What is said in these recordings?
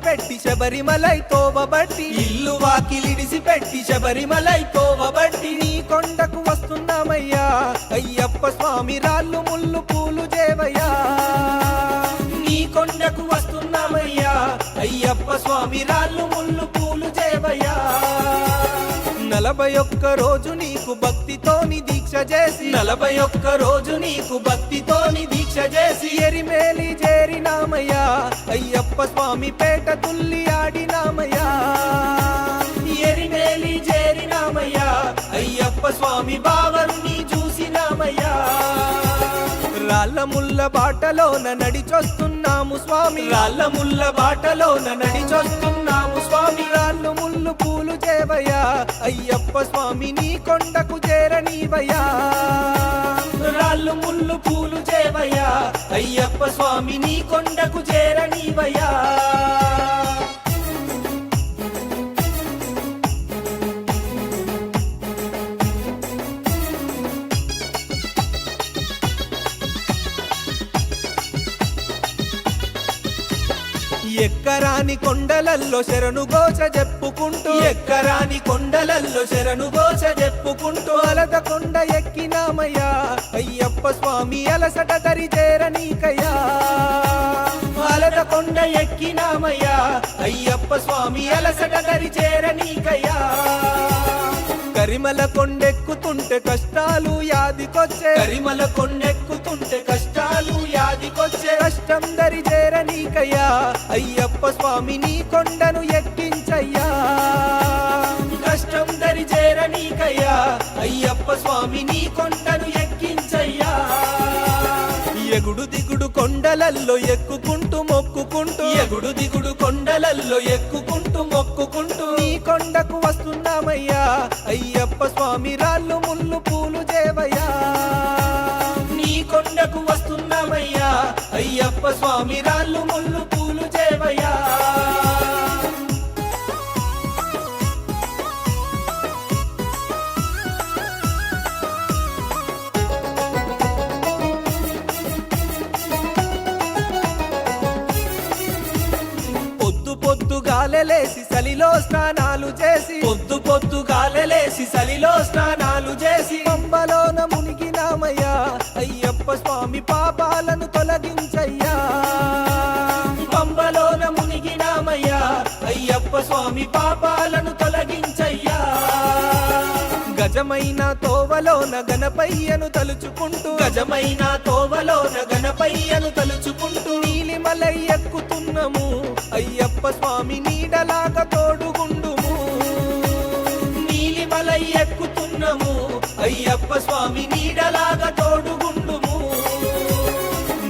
పెట్టి శబరిమలై తోవబట్టి ఇల్లు వాకిలిడిసి పెట్టి శబరిమలై తోవబట్టి నీ కొండకు వస్తున్నామయ్యా అయ్యప్ప స్వామి రాళ్ళు ముళ్ళు పూలు చేవయ్యా నీ కొండకు వస్తున్నామయ్యా అయ్యప్ప స్వామి రాళ్ళు ముళ్ళు పూలు చేవయ్యా 41 రోజు నీకు భక్తితోని దీక్ష చేసి 41 రోజు నీకు భక్తితోని దీక్ష చేసి ఎరిమేలి చేరినామయ్యా అయ్యప్ప స్వామి పేట తుల్లి ఆడినామయ్యా ఎరిమేలి చేరినామయ్యా అయ్యప్ప స్వామి బావరుని చూసినామయ్యా రాళ్ళ ముల్ల బాటలోన నడిచొస్తున్నాము స్వామి రాళ్ళ ముల్ల బాటలోన నడిచొస్తున్నాము స్వామి రాళ్ళు ముళ్ళు పూలు చేవయ్యా అయ్యప్ప స్వామి నీ కొండకు చేరనీవయ్యా రాళ్ళు ముళ్ళు పూలు చేవయ్యా అయ్యప్ప స్వామి నీ కొండకు చేరనీవయ్యా ఎక్కరాని కొండలల్లో శరణు ఘోష చెప్పుకుంటూ ఎక్కరాని కొండలల్లో శరణు ఘోష చెప్పుకుంటూ అలద కొండ ఎక్కినామయ్యా అయ్యప్ప స్వామి అలసట దరి చేరనీకయ్యా అలద కొండ ఎక్కినామయ్యా అయ్యప్ప స్వామి అలసట దరి చేరనీకయ్యా కరిమల కొండెక్కుతుంటే కష్టాలు యాదికొచ్చే కరిమల కొండెక్కుతుంటే కష్టాలు యాదికొచ్చే కష్టం దరి చేరనీకయ్యా అయ్యప్ప స్వామి నీ కొండను ఎక్కించయ్యా కష్టం దరి చేరనీకయ్యా అయ్యప్ప స్వామి నీ కొండను ఎక్కించయ్యా ఎగుడు దిగుడు కొండలల్లో ఎక్కుకుంటూ మొక్కుకుంటూ ఎగుడు దిగుడు కొండలల్లో ఎక్కుకుంటూ మొక్కుకుంటూ నీ కొండకు వస్తున్నామయ్యా అయ్యప్ప స్వామి రాళ్ళు ముళ్ళు పూలు చేవయ్యా నీ కొండకు వస్తున్నామయ్యా అయ్యప్ప స్వామి రాళ్ళు ముళ్ళు పూలు చేవయ్యా పొద్దుగాలలేసి సలిలో స్నానాలు చేసి పొద్దుగాలలేసి సలిలో స్నానాలు చేసి పంబలోన మునిగినామయ్యా అయ్యప్ప స్వామి పాపాలను తొలగించయ్యా పంబలోన మునిగినామయ్యా అయ్యప్ప స్వామి పాపాలను తొలగించయ్యా గజమైన తోవలోన గణపయ్యను తలుచుకుంటూ గజమైన తోవలోన గణపయ్యను తలుచుకుంటూ నీలిమలై ఎక్కుతున్నాము అయ్యప్ప స్వామి నీడలాగా తోడుగుండుము నీలిమలై ఎక్కుతున్నాము అయ్యప్ప స్వామి నీడలాగా తోడుగుండుము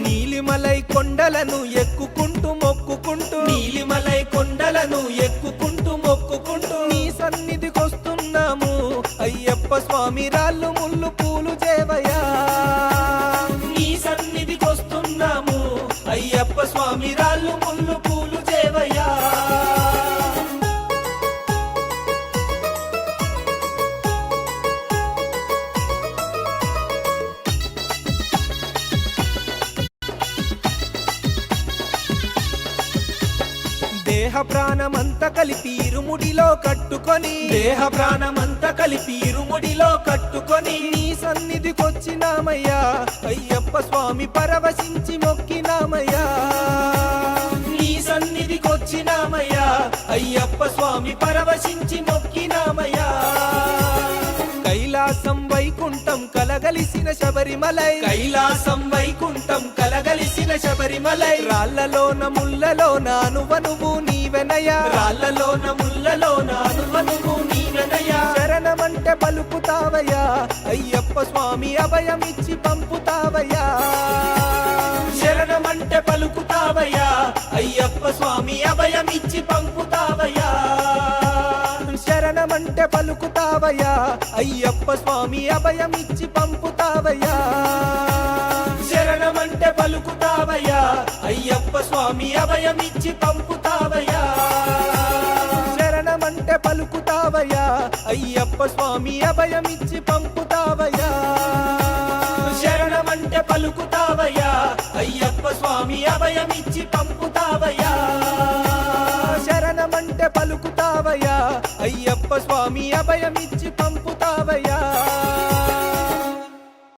నీలిమలై కొండలను ఎక్కుకుంటూ మొక్కుకుంటూ నీలిమలై కొండలను ఎక్కుకుంటూ మొక్కుకుంటూ నీ సన్నిధికొస్తున్నాము అయ్యప్ప స్వామి రాళ్ళు ముళ్ళు పూలు చేవయ్యా నీ సన్నిధికొస్తున్నాము అయ్యప్ప స్వామి రాళ్ళు ముళ్ళు పూలు చేవయ్యా దేహ ప్రాణమంతా కలిపి ఇరుముడిలో కట్టుకొని దేహ ప్రాణమంతా కలిపి ఇరుముడిలో కట్టుకొని నీ సన్నిధికొచ్చినామయ్యా అయ్యప్ప స్వామి పరవశించి మొక్కినామయ్యా నీ సన్నిధికొచ్చినామయ్యా అయ్యప్ప స్వామి పరవశించి మొక్కినామయ్యా కైలాసం వైకుంఠం కలగలిసిన శబరిమలై కైలాసం వైకుంఠం కలగలిసిన శబరిమలై రాళ్ళలోన ముళ్ళలోన అనువనువు నీవెనయా రాళ్ళలోన ముళ్ళలోన అనువనువు నీవెనయా శరణమంటే పలుకుతావయ్యా అయ్యప్ప స్వామి అభయమిచ్చి పంపుతావయ్యా శరణమంటే పలుకుతావయ్యా అయ్యప్ప స్వామి అభయమిచ్చి పంపుతావయ్యా శరణమంటే పలుకుతావయ్యా అయ్యప్ప స్వామి అభయమిచ్చి పంపుతావయ్యా శరణమంటే పలుకుతావయ్యా అయ్యప్ప స్వామి అభయమిచ్చి పంపుతావయ్యా శరణమంటే పలుకుతావయ్యా అయ్యప్ప స్వామి అభయమిచ్చి పంపుతావయ్యా శరణమంటే పలుకుతావయ్యా అయ్యప్ప స్వామి అభయమిచ్చి పంపుతావయ్యా పలుకుతావయ్యా అయ్యప్ప స్వామి అభయమిచ్చి పంపుతావయ్యా